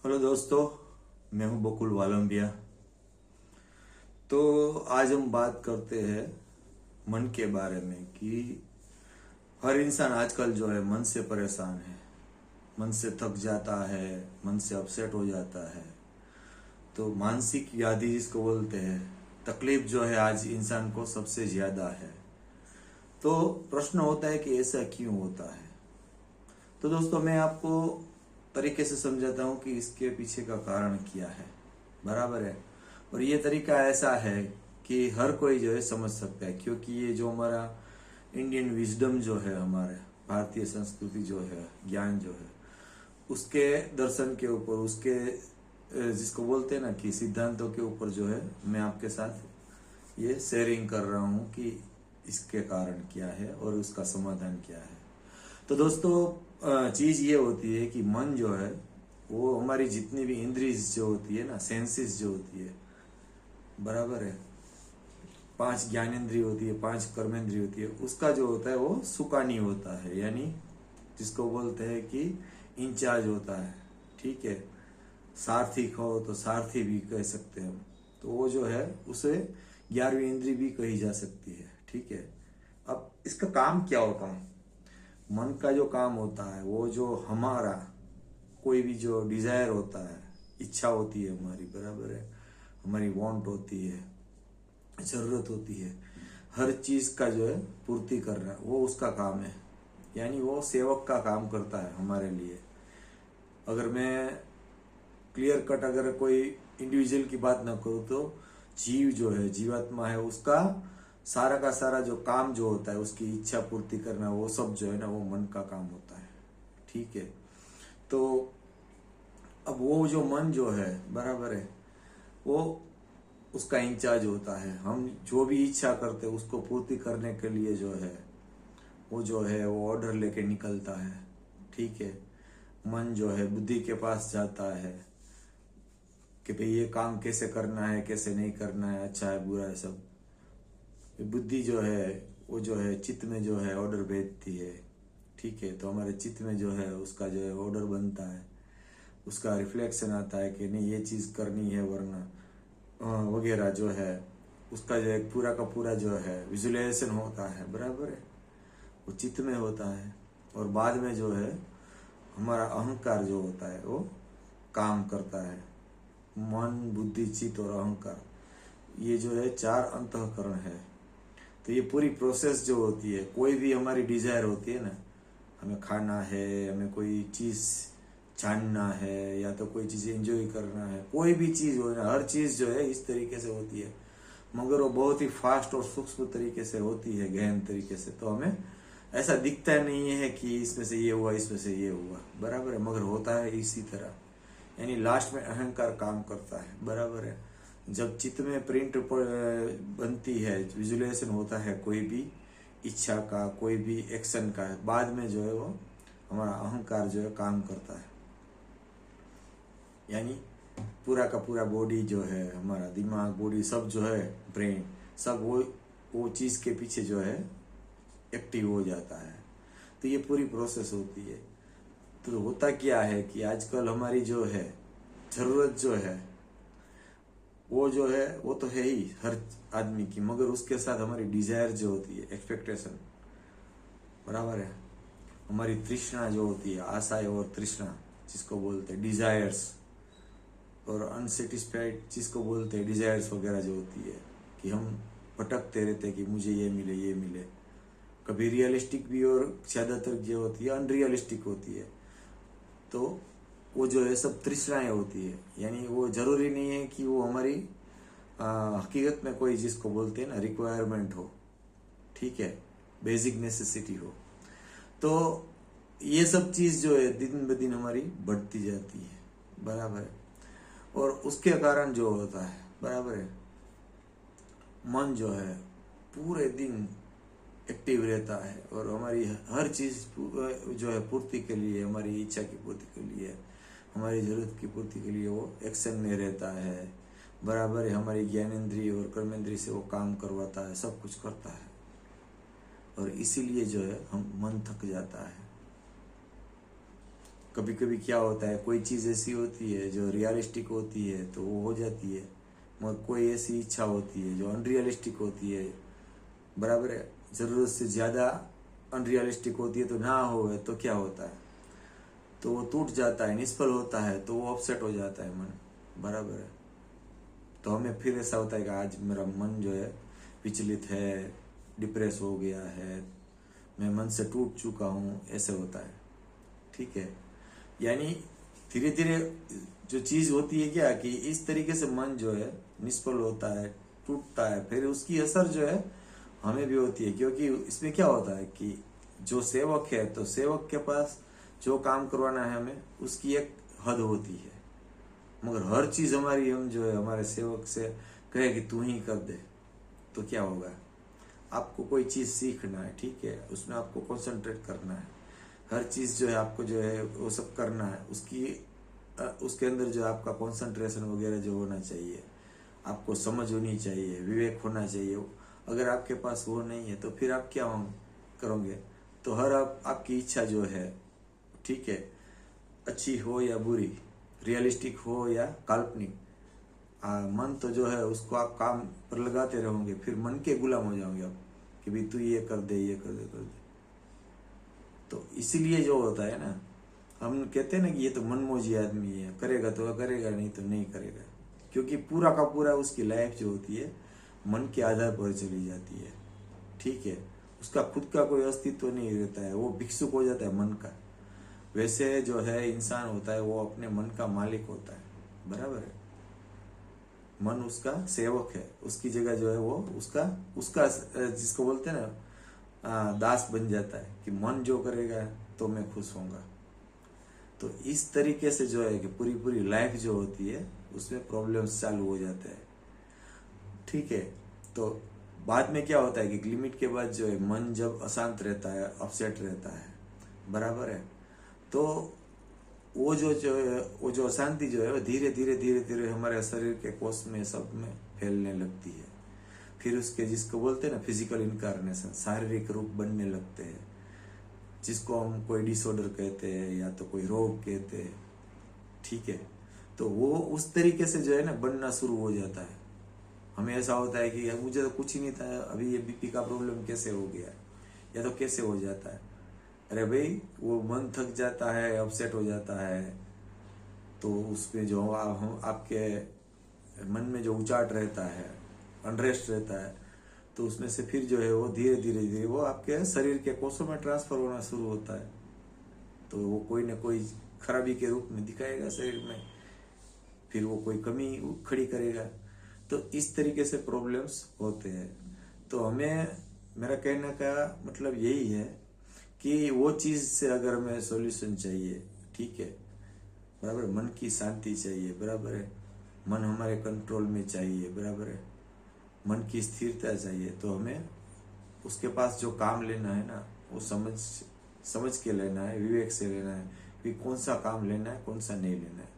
Hello दोस्तों, मैं हूं बकुल वालंबिया। तो आज हम बात करते हैं मन के बारे में कि हर इंसान आजकल जो है मन से परेशान है, मन से थक जाता है, मन से अपसेट हो जाता है। तो मानसिक व्याधि जिसको बोलते हैं, तकलीफ जो है आज इंसान को सबसे ज्यादा है। तो प्रश्न होता है कि ऐसा क्यों होता है। तो दोस्तों, मैं आपको तरीके से समझाता हूँ कि इसके पीछे का कारण क्या है। बराबर है। और ये तरीका ऐसा है कि हर कोई जो है समझ सकता है, क्योंकि ये जो हमारा इंडियन विजडम जो है, हमारे भारतीय संस्कृति जो है, ज्ञान जो है, उसके दर्शन के ऊपर, उसके जिसको बोलते हैं ना कि सिद्धांतों के ऊपर जो है, मैं आपके साथ ये शेयरिंग कर रहा हूँ कि इसके कारण क्या है और उसका समाधान क्या है। तो दोस्तों, चीज ये होती है कि मन जो है वो हमारी जितनी भी इंद्रिय जो होती है ना, सेंसेस जो होती है, बराबर है, 5 ज्ञानेंद्रिय होती है, 5 कर्मेंद्रिय होती है, उसका जो होता है वो सुकानी होता है, यानी जिसको बोलते हैं कि इंचार्ज होता है। ठीक है। सारथी कहो तो सारथी भी कह सकते हैं हम। तो वो जो है उसे 11वीं इंद्रिय भी कही जा सकती है। ठीक है। अब इसका काम क्या होता है? मन का जो काम होता है, वो जो हमारा कोई भी जो डिजायर होता है, इच्छा होती है हमारी, बराबर है, हमारी वांट होती है, जरूरत होती है, हर चीज का जो है पूर्ति करना, वो उसका काम है। यानी वो सेवक का काम करता है हमारे लिए। अगर मैं क्लियर कट अगर कोई इंडिविजुअल की बात ना करूँ तो जीव जो है, जीवात्मा है, उसका सारा का सारा जो काम जो होता है, उसकी इच्छा पूर्ति करना, वो सब जो है ना, वो मन का काम होता है। ठीक है। तो अब वो जो मन जो है, बराबर है, वो उसका इंचार्ज होता है। हम जो भी इच्छा करते हैं उसको पूर्ति करने के लिए जो है वो ऑर्डर लेके निकलता है। ठीक है। मन जो है बुद्धि के पास जाता है कि भाई ये काम कैसे करना है, कैसे नहीं करना है, अच्छा है, बुरा है, सब। बुद्धि जो है वो जो है चित्त में जो है ऑर्डर भेजती है। ठीक है। तो हमारे चित्त में जो है उसका जो है ऑर्डर बनता है, उसका रिफ्लेक्शन आता है कि नहीं ये चीज करनी है, वरना वगैरह जो है, उसका जो एक पूरा का पूरा जो है विजुअलाइजेशन होता है, बराबर है, वो चित्त में होता है। और बाद में जो है हमारा अहंकार जो होता है वो काम करता है। मन, बुद्धि, चित्त और अहंकार, ये जो है 4 अंतःकरण है। तो ये पूरी प्रोसेस जो होती है, कोई भी हमारी डिजायर होती है ना, हमें खाना है, हमें कोई चीज जानना है, या तो कोई चीज एंजॉय करना है, कोई भी चीज हो ना, हर चीज जो है इस तरीके से होती है, मगर वो बहुत ही फास्ट और सूक्ष्म तरीके से होती है, गहन तरीके से। तो हमें ऐसा दिखता नहीं है कि इसमें से ये हुआ, इसमें से ये हुआ, बराबर है, मगर होता है इसी तरह। यानी लास्ट में अहंकार काम करता है, बराबर है। जब चित्त में प्रिंट बनती है, विजुअलाइजेशन होता है कोई भी इच्छा का, कोई भी एक्शन का, बाद में जो है वो हमारा अहंकार जो है काम करता है। यानी पूरा का पूरा बॉडी जो है, हमारा दिमाग, बॉडी, सब जो है, ब्रेन, सब वो चीज के पीछे जो है एक्टिव हो जाता है। तो ये पूरी प्रोसेस होती है। तो होता क्या है कि आजकल हमारी जो है जरूरत जो है, वो जो है वो तो है ही हर आदमी की, मगर उसके साथ हमारी डिजायर जो होती है, एक्सपेक्टेशन, बराबर है, हमारी तृष्णा जो होती है, आशाएं और तृष्णा जिसको बोलते हैं डिजायर्स, और अनसेटिस्फाइड जिसको बोलते हैं डिजायर्स वगैरह जो होती है, कि हम भटकते रहते हैं कि मुझे ये मिले, ये मिले। कभी रियलिस्टिक भी और ज्यादातर जो होती है अनरियलिस्टिक होती है। तो वो जो है सब तृष्णाएं होती है। यानी वो जरूरी नहीं है कि वो हमारी हकीकत में कोई जिसको बोलते हैं ना रिक्वायरमेंट हो। ठीक है। बेसिक नेसेसिटी हो। तो ये सब चीज जो है दिन ब दिन हमारी बढ़ती जाती है, बराबर है। और उसके कारण जो होता है, बराबर है, मन जो है पूरे दिन एक्टिव रहता है, और हमारी हर चीज जो है पूर्ति के लिए, हमारी इच्छा की पूर्ति के लिए, हमारी जरूरत की पूर्ति के लिए वो एक्शन में रहता है, बराबर है। हमारी ज्ञानेंद्रिय और कर्मेंद्रिय से वो काम करवाता है, सब कुछ करता है, और इसीलिए जो है हम मन थक जाता है। कभी कभी क्या होता है, कोई चीज़ ऐसी होती है जो रियलिस्टिक होती है तो वो हो जाती है, मगर कोई ऐसी इच्छा होती है जो अनरियलिस्टिक होती है, बराबर है, ज़रूरत से ज़्यादा अनरियलिस्टिक होती है, तो ना हो तो क्या होता है, तो वो टूट जाता है, निष्फल होता है, तो वो अपसेट हो जाता है मन, बराबर है। तो हमें फिर ऐसा होता है कि आज मेरा मन जो है विचलित है, डिप्रेस हो गया है, मैं मन से टूट चुका हूँ, ऐसे होता है, ठीक है। यानी धीरे धीरे जो चीज़ होती है क्या कि इस तरीके से मन जो है निष्फल होता है, टूटता है, फिर उसकी असर जो है हमें भी होती है, क्योंकि इसमें क्या होता है कि जो सेवक है तो सेवक के पास जो काम करवाना है हमें उसकी एक हद होती है, मगर हर चीज़ हमारी हम जो है हमारे सेवक से कहे कि तू ही कर दे तो क्या होगा। आपको कोई चीज़ सीखना है, ठीक है, उसमें आपको कंसंट्रेट करना है, हर चीज़ जो है आपको जो है वो सब करना है, उसके अंदर जो आपका कंसंट्रेशन वगैरह जो होना चाहिए, आपको समझ होनी चाहिए, विवेक होना चाहिए। अगर आपके पास वो नहीं है तो फिर आप क्या करोगे, तो हर आपकी इच्छा जो है, ठीक है, अच्छी हो या बुरी, रियलिस्टिक हो या काल्पनिक, मन तो जो है उसको आप काम पर लगाते रहोगे, फिर मन के गुलाम हो जाओगे आप कि भाई तू ये कर दे, ये कर दे, कर दे। तो इसीलिए जो होता है ना, हम कहते हैं ना कि ये तो मनमोजी आदमी है, करेगा तो करेगा, नहीं तो नहीं करेगा, क्योंकि पूरा का पूरा उसकी लाइफ जो होती है मन के आधार पर चली जाती है, ठीक है, उसका खुद का कोई अस्तित्व नहीं रहता है, वो भिक्षुक हो जाता है मन का। वैसे जो है इंसान होता है वो अपने मन का मालिक होता है, बराबर है, मन उसका सेवक है, उसकी जगह जो है वो उसका उसका जिसको बोलते हैं ना दास बन जाता है कि मन जो करेगा तो मैं खुश होऊंगा। तो इस तरीके से जो है कि पूरी पूरी लाइफ जो होती है उसमें प्रॉब्लम्स चालू हो जाते हैं, ठीक है। तो बाद में क्या होता है कि लिमिट के बाद जो है मन जब अशांत रहता है, अपसेट रहता है, बराबर है, तो वो जो अशांति जो है वो धीरे धीरे धीरे धीरे हमारे शरीर के कोष में सब में फैलने लगती है। फिर उसके जिसको बोलते हैं ना फिजिकल इनकारनेशन, शारीरिक रूप बनने लगते हैं, जिसको हम कोई डिसऑर्डर कहते हैं या तो कोई रोग कहते हैं, ठीक है। तो वो उस तरीके से जो है ना बनना शुरू हो जाता है। हमें ऐसा होता है कि मुझे तो कुछ ही नहीं था, अभी ये बीपी का प्रॉब्लम कैसे हो गया, या तो कैसे हो जाता है। अरे भाई वो मन थक जाता है, अपसेट हो जाता है, तो उसमें जो आपके मन में जो उचाट रहता है, अनरेस्ट रहता है, तो उसमें से फिर जो है वो धीरे धीरे धीरे वो आपके शरीर के कोषों में ट्रांसफर होना शुरू होता है। तो वो कोई ना कोई खराबी के रूप में दिखाएगा शरीर में, फिर वो कोई कमी खड़ी करेगा। तो इस तरीके से प्रॉब्लम्स होते हैं। तो हमें, मेरा कहने का मतलब यही है कि वो चीज़ से अगर हमें सॉल्यूशन चाहिए, ठीक है, बराबर, मन की शांति चाहिए, बराबर है, मन हमारे कंट्रोल में चाहिए, बराबर है, मन की स्थिरता चाहिए, तो हमें उसके पास जो काम लेना है ना वो समझ के लेना है, विवेक से लेना है कि कौन सा काम लेना है, कौन सा नहीं लेना है,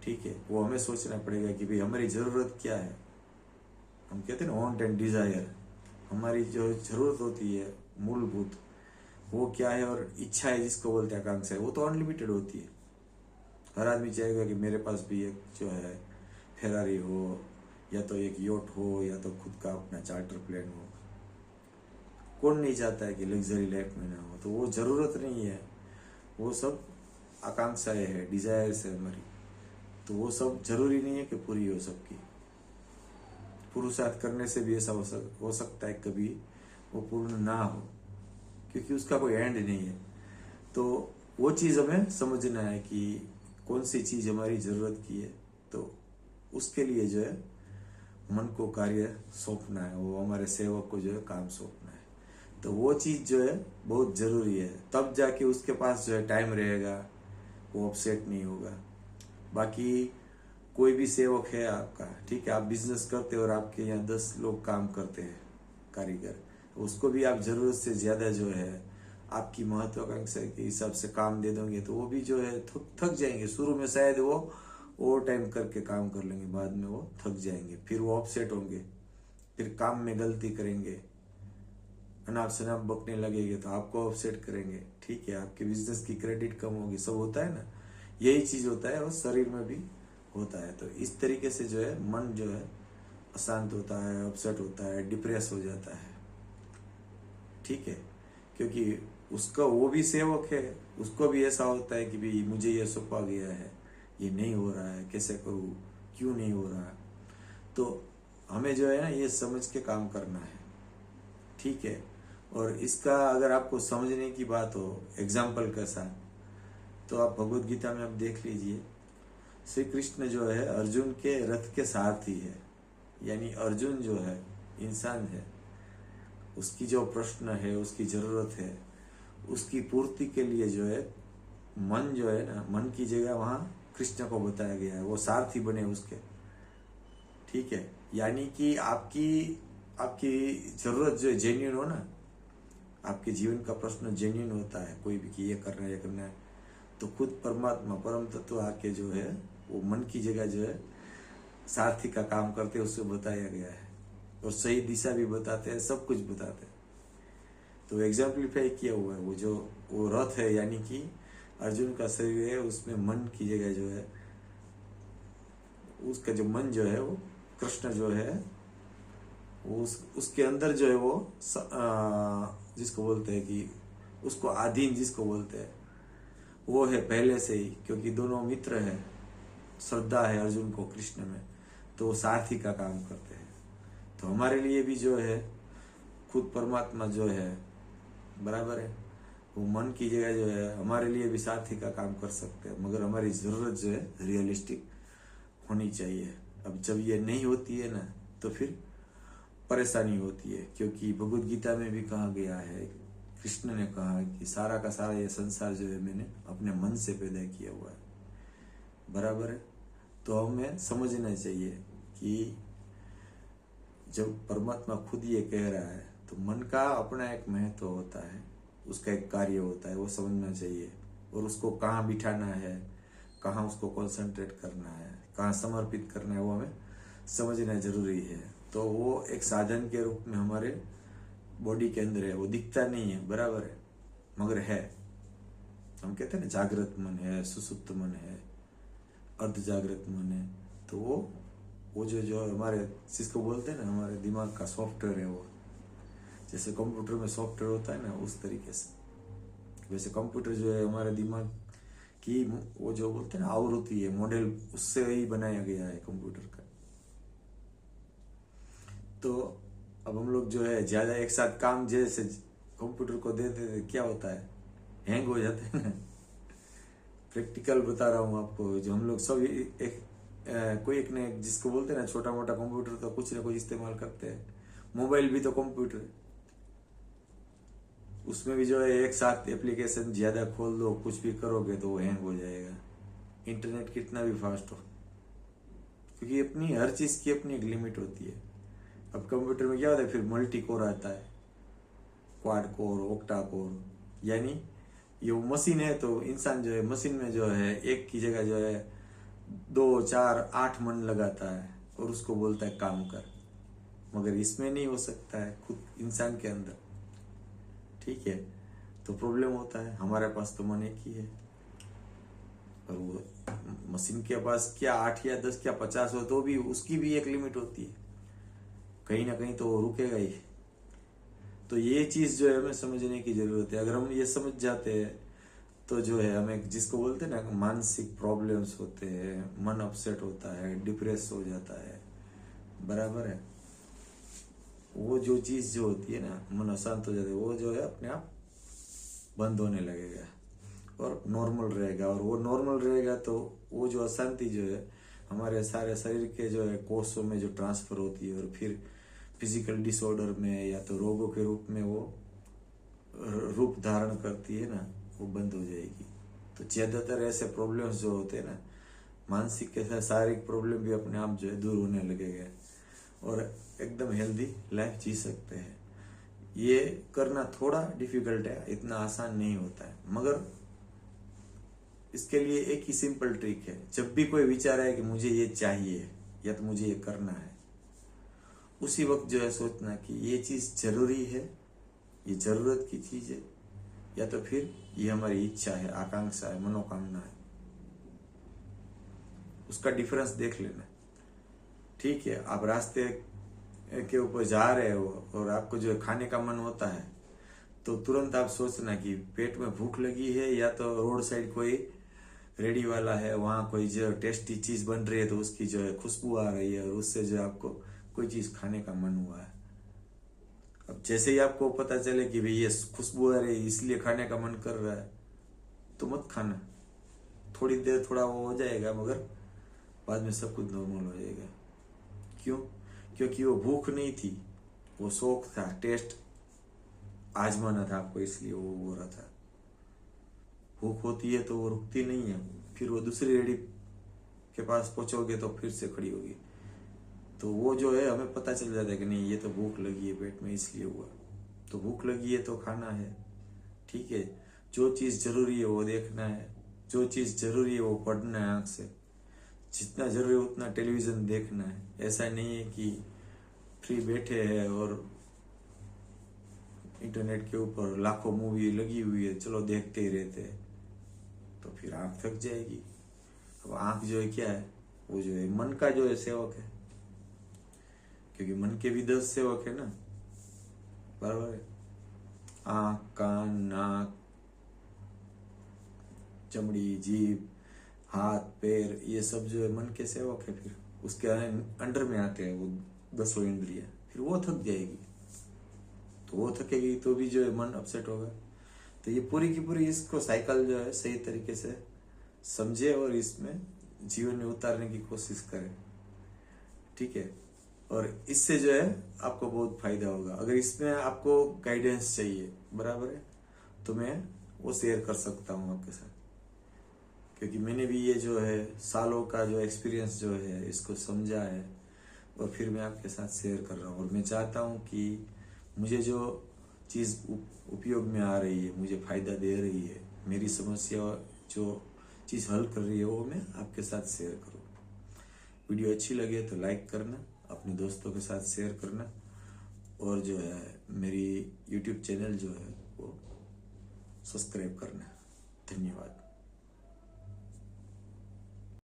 ठीक है। वो हमें सोचना पड़ेगा कि भाई हमारी ज़रूरत क्या है। हम कहते हैं ना वांट एंड डिज़ायर, हमारी जो ज़रूरत होती है मूलभूत वो क्या है, और इच्छा है जिसको बोलते हैं आकांक्षा है, वो तो अनलिमिटेड होती है। हर आदमी चाहेगा कि मेरे पास भी एक जो है फेरारी हो, या तो एक योट हो, या तो खुद का अपना चार्टर प्लेन हो। कौन नहीं चाहता है कि लग्जरी लाइफ में ना हो, तो वो ज़रूरत नहीं है, वो सब आकांक्षाएं है, डिजायर्स है हमारी। तो वो सब जरूरी नहीं है कि पूरी हो सबकी। पुरुषार्थ करने से भी ऐसा हो सकता है कभी वो पूर्ण ना हो, क्योंकि उसका कोई एंड नहीं है। तो वो चीज़ हमें समझना है कि कौन सी चीज़ हमारी ज़रूरत की है, तो उसके लिए जो है मन को कार्य सौंपना है, वो हमारे सेवक को जो है काम सौंपना है। तो वो चीज़ जो है बहुत ज़रूरी है, तब जाके उसके पास जो है टाइम रहेगा, वो अपसेट नहीं होगा। बाकी कोई भी सेवक है आपका, ठीक है, आप बिजनेस करते हो और आपके यहाँ 10 लोग काम करते हैं कारीगर, उसको भी आप ज़रूरत से ज़्यादा जो है आपकी महत्वाकांक्षा के हिसाब से काम दे दोगे, तो वो भी जो है थक जाएंगे। शुरू में शायद वो ओवर टाइम करके काम कर लेंगे, बाद में वो थक जाएंगे, फिर वो अपसेट होंगे, फिर काम में गलती करेंगे, अनाप शनाप बकने लगेंगे तो आपको अपसेट करेंगे, ठीक है, आपके बिजनेस की क्रेडिट कम होगी, सब होता है ना, यही चीज होता है और शरीर में भी होता है। तो इस तरीके से जो है मन जो है अशांत होता है, अपसेट होता है, डिप्रेस हो जाता है, ठीक है, क्योंकि उसका वो भी सेवक है, उसको भी ऐसा होता है कि भाई मुझे ये सौंपा गया है, ये नहीं हो रहा है, कैसे करूँ, क्यों नहीं हो रहा है। तो हमें जो है ना ये समझ के काम करना है, ठीक है। और इसका अगर आपको समझने की बात हो एग्जाम्पल के साथ, तो आप भगवत गीता में आप देख लीजिए, श्री कृष्ण जो है अर्जुन के रथ के सारथी है, यानी अर्जुन जो है इंसान है, उसकी जो प्रश्न है, उसकी जरूरत है, उसकी पूर्ति के लिए जो है मन जो है ना, मन की जगह वहां कृष्ण को बताया गया है, वो सारथी बने उसके, ठीक है। यानी कि आपकी आपकी जरूरत जो जेन्युइन हो ना, आपके जीवन का प्रश्न जेन्युइन होता है कोई भी कि ये करना है, ये करना है, तो खुद परमात्मा परम तत्व आके जो है वो मन की जगह जो है सारथी का काम करते, उससे बताया गया है, और सही दिशा भी बताते हैं, सब कुछ बताते हैं। तो एग्जाम्पलीफाई किया हुआ है, वो रथ है, यानी कि अर्जुन का शरीर है, उसमें मन की जगह जो है, उसका जो मन जो है वो कृष्ण जो है वो उसके अंदर जो है वो जिसको बोलते हैं कि उसको आधीन जिसको बोलते हैं वो है पहले से ही, क्योंकि दोनों मित्र है, श्रद्धा है अर्जुन को कृष्ण में, तो वो सारथी का काम करते हैं। तो हमारे लिए भी जो है खुद परमात्मा जो है बराबर है, वो मन की जगह जो है हमारे लिए भी सारथी का काम कर सकते हैं, मगर हमारी जरूरत जो है रियलिस्टिक होनी चाहिए। अब जब ये नहीं होती है ना तो फिर परेशानी होती है, क्योंकि भगवत गीता में भी कहा गया है, कृष्ण ने कहा कि सारा का सारा ये संसार जो है मैंने अपने मन से पैदा किया हुआ है, बराबर है। तो हमें समझना चाहिए कि जब परमात्मा खुद ये कह रहा है तो मन का अपना एक महत्व होता है, उसका एक कार्य होता है, वो समझना चाहिए, और उसको कहाँ बिठाना है, कहाँ उसको कंसंट्रेट करना है, कहाँ समर्पित करना है, वो हमें समझना जरूरी है। तो वो एक साधन के रूप में हमारे बॉडी के अंदर है, वो दिखता नहीं है, बराबर है, मगर है। हम कहते हैं ना जागृत मन है, सुसुप्त मन है, अर्ध जागृत मन है। तो वो जो हमारे जिसको बोलते हैं ना हमारे दिमाग का सॉफ्टवेयर है, वो जैसे कंप्यूटर में सॉफ्टवेयर होता है ना, उस तरीके से वैसे कंप्यूटर जो है हमारे दिमाग की वो जो बोलते हैं ना आवृत्ति है, मॉडल, उससे ही बनाया गया है कंप्यूटर का। तो अब हम लोग जो है ज्यादा एक साथ काम जैसे कंप्यूटर को देते थे, क्या होता है, हैंग हो जाते हैं ना। प्रैक्टिकल बता रहा हूँ आपको, जो हम लोग सब कोई एक ने जिसको बोलते हैं ना छोटा मोटा कंप्यूटर, तो कुछ ना कुछ इस्तेमाल करते हैं। मोबाइल भी तो कंप्यूटर, उसमें भी जो है एक साथ एप्लीकेशन ज्यादा खोल दो, कुछ भी करोगे तो वो हैंग हो जाएगा, इंटरनेट कितना भी फास्ट हो, क्योंकि अपनी हर चीज की अपनी एक लिमिट होती है। अब कंप्यूटर में क्या होता है, फिर मल्टी कोर आता है, क्वाड कोर, ऑक्टा कोर, यानी ये मशीन है, तो इंसान जो है मशीन में जो है एक की जगह जो है 2, 4, 8 मन लगाता है और उसको बोलता है काम कर, मगर इसमें नहीं हो सकता है खुद इंसान के अंदर, ठीक है। तो प्रॉब्लम होता है, हमारे पास तो मन एक ही है, और वो मशीन के पास क्या 8 या 10 क्या 50 हो, तो भी उसकी भी एक लिमिट होती है, कहीं ना कहीं तो वो रुकेगा ही। तो ये चीज जो है हमें समझने की जरूरत है। अगर हम ये समझ जाते हैं तो जो है हमें जिसको बोलते हैं ना मानसिक प्रॉब्लम्स होते हैं, मन अपसेट होता है, डिप्रेस हो जाता है, बराबर है, वो जो चीज जो होती है ना, मन अशांत हो जाता है, वो जो है अपने आप बंद होने लगेगा और नॉर्मल रहेगा। और वो नॉर्मल रहेगा तो वो जो अशांति जो है हमारे सारे शरीर के जो है कोषों में जो ट्रांसफर होती है, और फिर फिजिकल डिसऑर्डर में या तो रोगों के रूप में वो रूप धारण करती है ना, वो बंद हो जाएगी। तो ज्यादातर ऐसे प्रॉब्लम्स जो होते हैं ना, मानसिक के साथ शारीरिक प्रॉब्लम भी अपने आप जो है दूर होने लगेगा और एकदम हेल्दी लाइफ जी सकते हैं। ये करना थोड़ा डिफिकल्ट है, इतना आसान नहीं होता है, मगर इसके लिए एक ही सिंपल ट्रिक है। जब भी कोई विचार है कि मुझे ये चाहिए या तो मुझे ये करना है, उसी वक्त जो है सोचना कि ये चीज जरूरी है ये जरूरत की चीज है या तो फिर ये हमारी इच्छा है, आकांक्षा है, मनोकामना है। उसका डिफरेंस देख लेना। ठीक है, आप रास्ते के ऊपर जा रहे हो और आपको जो है खाने का मन होता है, तो तुरंत आप सोचना कि पेट में भूख लगी है या तो रोड साइड कोई रेडी वाला है, वहां कोई जो टेस्टी चीज बन रही है तो उसकी जो है खुशबू आ रही है और उससे जो आपको कोई चीज खाने का मन हुआ है। अब जैसे ही आपको पता चले कि भाई ये खुशबू आ रही है इसलिए खाने का मन कर रहा है, तो मत खाना। थोड़ी देर थोड़ा वो हो जाएगा, मगर बाद में सब कुछ नॉर्मल हो जाएगा। क्यों? क्योंकि वो भूख नहीं थी, वो शौक था, टेस्ट आजमाना था आपको, इसलिए वो हो रहा था। भूख होती है तो वो रुकती नहीं है, फिर वो दूसरी रेडी के पास पहुंचोगे तो फिर से खड़ी होगी। तो वो जो है हमें पता चल जाता है कि नहीं, ये तो भूख लगी है पेट में इसलिए हुआ। तो भूख लगी है तो खाना है। ठीक है, जो चीज जरूरी है वो देखना है, जो चीज जरूरी है वो पढ़ना है आंख से, जितना जरूरी है उतना टेलीविजन देखना है। ऐसा नहीं है कि फ्री बैठे हैं और इंटरनेट के ऊपर लाखों मूवी लगी हुई है, चलो देखते ही रहते हैं, तो फिर आंख थक जाएगी। अब आंख जो है क्या है, वो जो है मन का जो है सेवक है, क्योंकि मन के भी 10 सेवक है ना, बराबर है। आंख, कान, नाक, चमड़ी, जीभ, हाथ, पैर, ये सब जो है मन के सेवक है। फिर उसके अंडर में आते हैं वो 10 इंद्रियां। फिर वो थक जाएगी, तो वो थकेगी तो भी जो है मन अपसेट होगा। तो ये पूरी की पूरी इसको साइकिल जो है सही तरीके से समझे और इसमें जीवन में उतारने की कोशिश करें। ठीक है, और इससे जो है आपको बहुत फायदा होगा। अगर इसमें आपको गाइडेंस चाहिए, बराबर है, तो मैं वो शेयर कर सकता हूँ आपके साथ, क्योंकि मैंने भी ये जो है सालों का जो एक्सपीरियंस जो है इसको समझा है और फिर मैं आपके साथ शेयर कर रहा हूँ। और मैं चाहता हूँ कि मुझे जो चीज़ उपयोग में आ रही है, मुझे फायदा दे रही है, मेरी समस्या जो चीज़ हल कर रही है, वो मैं आपके साथ शेयर करूँ। वीडियो अच्छी लगे तो लाइक करना, अपने दोस्तों के साथ शेयर करना, और जो है मेरी यूट्यूब चैनल जो है वो सब्सक्राइब करना। धन्यवाद।